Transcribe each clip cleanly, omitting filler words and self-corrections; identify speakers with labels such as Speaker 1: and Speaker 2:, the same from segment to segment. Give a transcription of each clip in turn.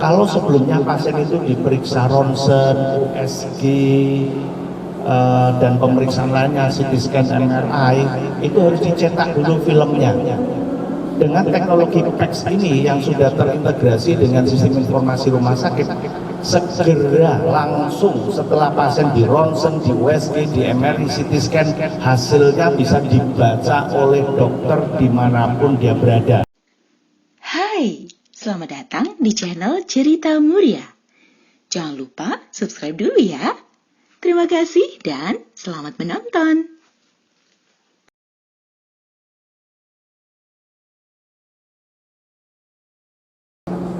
Speaker 1: Kalau sebelumnya pasien itu diperiksa ronsen, USG, dan pemeriksaan lainnya, CT scan, MRI, itu harus dicetak dulu filmnya. Dengan teknologi PEX ini yang sudah terintegrasi dengan sistem informasi rumah sakit, segera langsung setelah pasien di ronsen, di USG, di MRI, CT scan, hasilnya bisa dibaca oleh dokter dimanapun dia berada.
Speaker 2: Hai, selamat datang di channel Cerita Muria. Jangan lupa subscribe dulu ya. Terima kasih dan selamat menonton.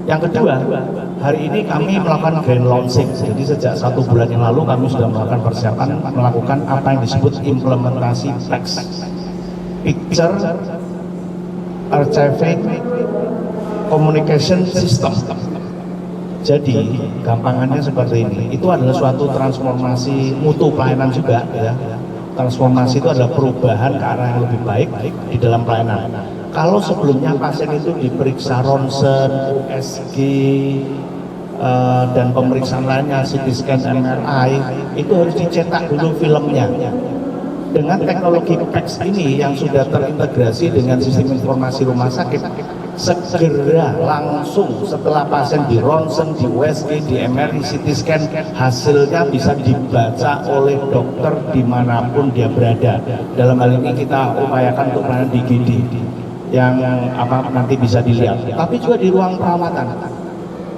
Speaker 1: Yang kedua, hari ini kami melakukan grand launching. Jadi sejak 1 bulan yang lalu kami sudah melakukan persiapan melakukan apa yang disebut implementasi PEX, Picture Archiving Communication System. Jadi gampangannya seperti ini. Itu adalah suatu transformasi mutu pelayanan juga, ya. Transformasi itu adalah perubahan ke arah yang lebih baik di dalam pelayanan. Kalau sebelumnya pasien itu diperiksa ronsen, USG, dan pemeriksaan lainnya, CT scan, MRI, itu harus dicetak dulu filmnya. Dengan teknologi PEX ini yang sudah terintegrasi dengan sistem informasi rumah sakit, segera langsung setelah pasien di ronsen, di USG, di MRI, CT scan, hasilnya bisa dibaca oleh dokter dimanapun dia berada. Dalam hal ini kita upayakan untuk pelayanan di IGD yang nanti bisa dilihat, tapi juga di ruang perawatan.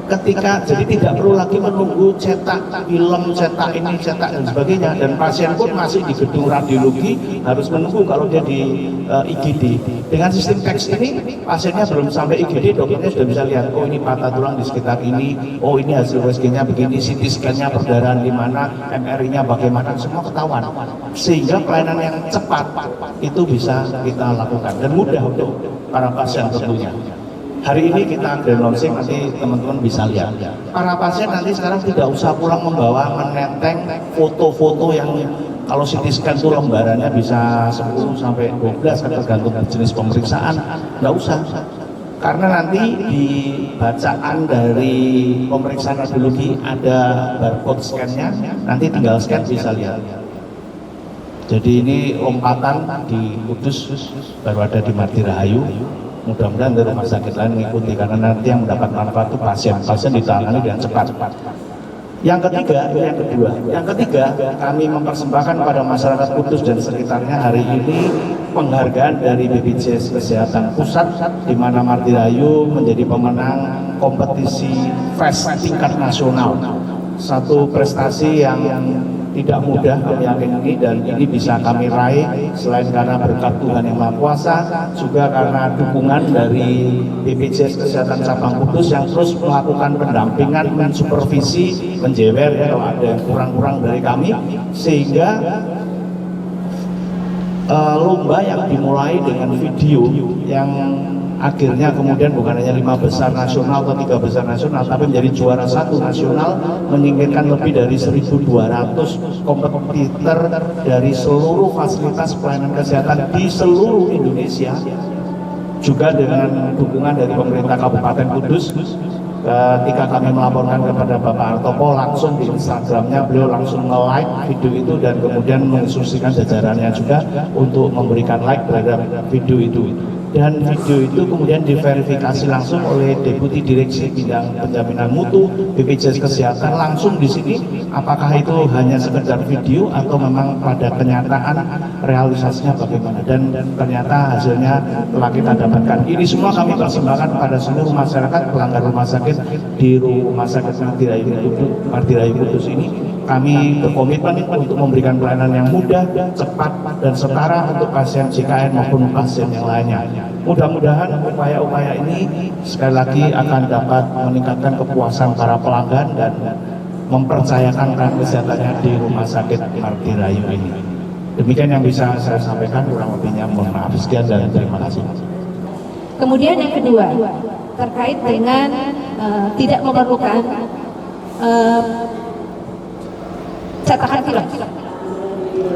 Speaker 1: Jadi tidak perlu lagi menunggu cetak film, cetak ini, cetak dan sebagainya. Dan pasien pun masih di gedung radiologi harus menunggu kalau dia di IGD. Dengan sistem PEX ini, pasiennya belum sampai IGD, dokternya sudah bisa lihat, oh ini patah tulang di sekitar ini, oh ini hasil USG-nya begini, CT scan-nya perdarahan di mana, MRI-nya bagaimana, semua ketahuan. Sehingga pelayanan yang cepat itu bisa kita lakukan dan mudah untuk para pasien tentunya. Hari ini kita grand launching, nanti teman-teman bisa lihat. Para pasien nanti sekarang tidak usah pulang membawa menenteng foto-foto yang kalau CT scan itu lembarannya bisa 10 sampai 12 tergantung jenis pemeriksaan. Nggak usah. Karena nanti di bacaan dari pemeriksaan radiologi ada barcode scan-nya, nanti tinggal scan bisa lihat. Jadi ini lompatan di Kudus, baru ada di Marti Rahayu. Mudah-mudahan dari rumah sakit lain mengikuti, karena nanti yang mendapat manfaat itu pasien ditangani dengan cepat. Yang ketiga, kami mempersembahkan pada masyarakat Kudus dan sekitarnya hari ini penghargaan dari BPJS Kesehatan Pusat, di mana Marti Rahayu menjadi pemenang kompetisi FES tingkat nasional. Satu prestasi yang tidak mudah kami yakin ini, dan ini bisa kami raih selain karena berkat Tuhan yang Maha Kuasa, juga karena dukungan dari BPJS Kesehatan Cabang Kudus yang terus melakukan pendampingan, mensupervisi, menjewer ya, kalau ada yang kurang-kurang dari kami, sehingga lomba yang dimulai dengan video yang akhirnya kemudian bukan hanya 5 besar nasional atau 3 besar nasional, tapi menjadi juara 1 nasional, menyingkirkan lebih dari 1.200 kompetitor dari seluruh fasilitas pelayanan kesehatan di seluruh Indonesia, juga dengan dukungan dari pemerintah Kabupaten Kudus. Ketika kami melaporkan kepada Bapak Artopo, langsung di Instagramnya beliau langsung nge-like video itu dan kemudian menginstruksikan jajarannya juga untuk memberikan like terhadap video itu. Dan video itu kemudian diverifikasi langsung oleh Deputi Direksi Bidang Penjaminan Mutu BPJS Kesehatan langsung di sini, apakah itu hanya sekedar video atau memang pada kenyataan realisasinya bagaimana, dan ternyata hasilnya telah kita dapatkan. Ini semua kami persembahkan pada seluruh masyarakat pelanggan rumah sakit di Rumah Sakit Marti Rahayu Kudus ini. Kami berkomitmen untuk memberikan pelayanan yang mudah, cepat, dan setara untuk pasien JKN maupun pasien yang lainnya. Mudah-mudahan upaya-upaya ini sekali lagi akan dapat meningkatkan kepuasan para pelanggan dan mempercayakan kesehatannya di Rumah Sakit Marti Rahayu ini. Demikian yang bisa saya sampaikan, kurang lebihnya mohon maaf. Sekian dan terima kasih.
Speaker 3: Kemudian yang kedua, terkait dengan tidak memerlukan cetakan film.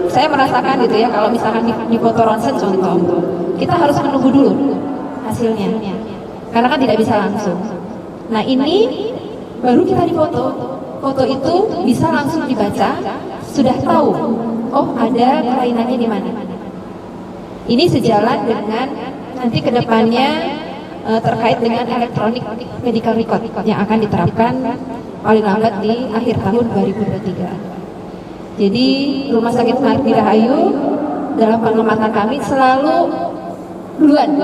Speaker 3: Saya merasakan gitu ya, kalau misalkan di foto ronsen contoh, kita harus menunggu dulu hasilnya, karena kan tidak bisa langsung. Nah ini baru kita difoto. Foto itu bisa langsung dibaca, sudah tahu, oh ada kelainannya di mana. Ini sejalan dengan nanti kedepannya terkait dengan elektronik medical record yang akan diterapkan paling lambat di akhir tahun 2023. Jadi Rumah Sakit Mardi Rahayu dalam pengamatan kami selalu duluan,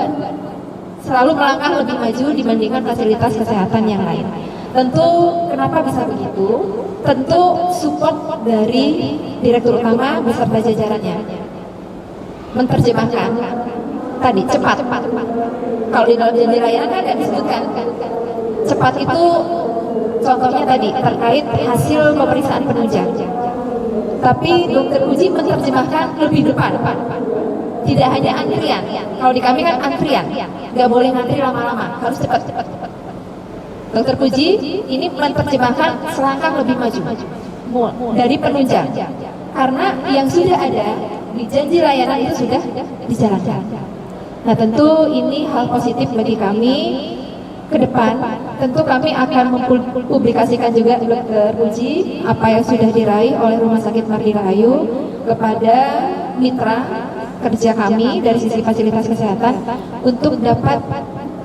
Speaker 3: selalu melangkah lebih maju dibandingkan fasilitas kesehatan yang lain. Tentu kenapa bisa begitu? Tentu support dari Direktur Utama beserta jajarannya menerjemahkan tadi cepat. Kalau di dalam janji layanan kan disebutkan cepat itu contohnya tadi terkait hasil pemeriksaan penunjang. Tapi dokter uji menerjemahkan lebih depan. Tidak hanya antrian. Kalau di kami kan antrian, nggak boleh ngantri lama-lama, harus cepat. Dokter Puji ini menerjemahkan selangkah lebih maju dari penunjang, karena yang sudah ada di janji layanan itu sudah dijalankan. Nah tentu ini hal positif bagi kami ke depan. Tentu kami akan mempublikasikan juga Dokter Puji apa yang sudah diraih oleh Rumah Sakit Mardi Rahayu kepada mitra kerja kami dari sisi fasilitas kesehatan untuk dapat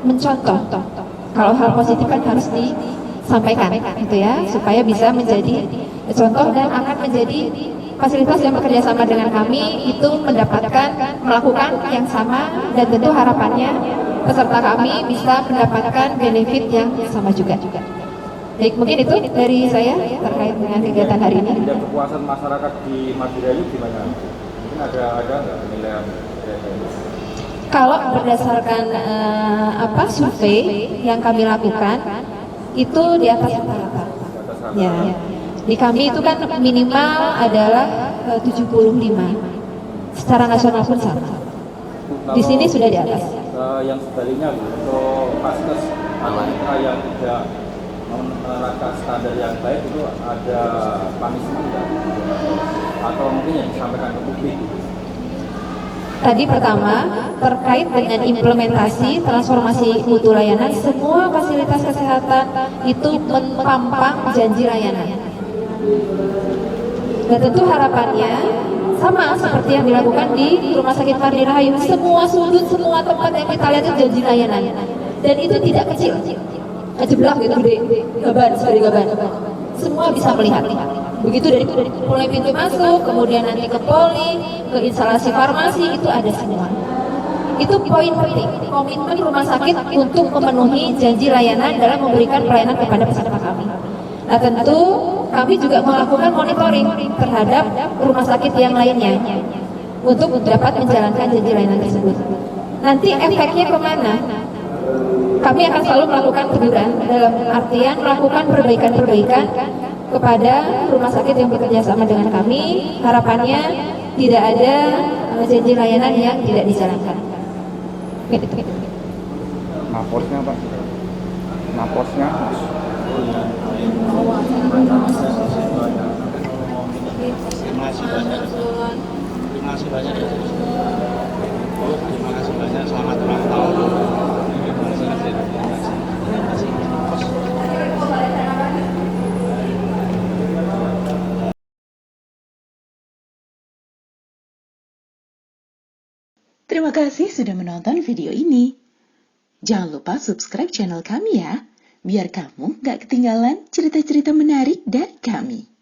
Speaker 3: mencontoh. Kalau hal positif kan harus disampaikan, gitu ya, supaya bisa menjadi contoh dan akan menjadi fasilitas yang bekerja sama dengan kami itu melakukan yang sama, dan tentu harapannya peserta kami bisa mendapatkan benefit yang sama juga. Baik, mungkin itu dari saya terkait dengan kegiatan hari ini.
Speaker 4: Tidak kepuasan masyarakat di Mardi Rahayu gimana? Mungkin ada nggak penilaian?
Speaker 3: Kalau berdasarkan survei yang kami lakukan itu di atas rata-rata. Ya. Di kami itu kan minimal adalah 75. Secara nasional pun sama. Di sini sudah di atas.
Speaker 4: Yang sebaliknya untuk paskes atau mitra yang tidak menerapkan standar yang baik itu ada punishment nggak? Atau mungkin yang disampaikan ke publik?
Speaker 3: Tadi pertama, terkait dengan implementasi transformasi mutu layanan, semua fasilitas kesehatan itu mempampang janji layanan. Dan tentu harapannya sama seperti yang dilakukan di Rumah Sakit Mardi Rahayu. Semua sudut, semua tempat yang kita lihat itu janji layanan. Dan itu tidak kecil. Kejeblak gitu gede, gaban. Semua bisa melihat. Begitu dari mulai pintu masuk, kemudian nanti ke poli, ke instalasi farmasi, itu ada semua. Itu poin penting, komitmen rumah sakit untuk memenuhi janji layanan dalam memberikan pelayanan kepada peserta kami. Nah tentu kami juga melakukan monitoring terhadap rumah sakit yang lainnya untuk dapat menjalankan janji layanan tersebut. Nanti efeknya kemana? Kami akan selalu melakukan teguran dalam artian melakukan perbaikan-perbaikan kepada rumah sakit yang bekerja sama dengan kami. Harapannya tidak ada janji layanan yang tidak dijalankan.
Speaker 4: Naposnya Pak? Naposnya?
Speaker 1: Terima kasih banyak. Terima kasih banyak. Selamat ulang tahun.
Speaker 2: Terima kasih sudah menonton video ini. Jangan lupa subscribe channel kami ya, biar kamu gak ketinggalan cerita-cerita menarik dari kami.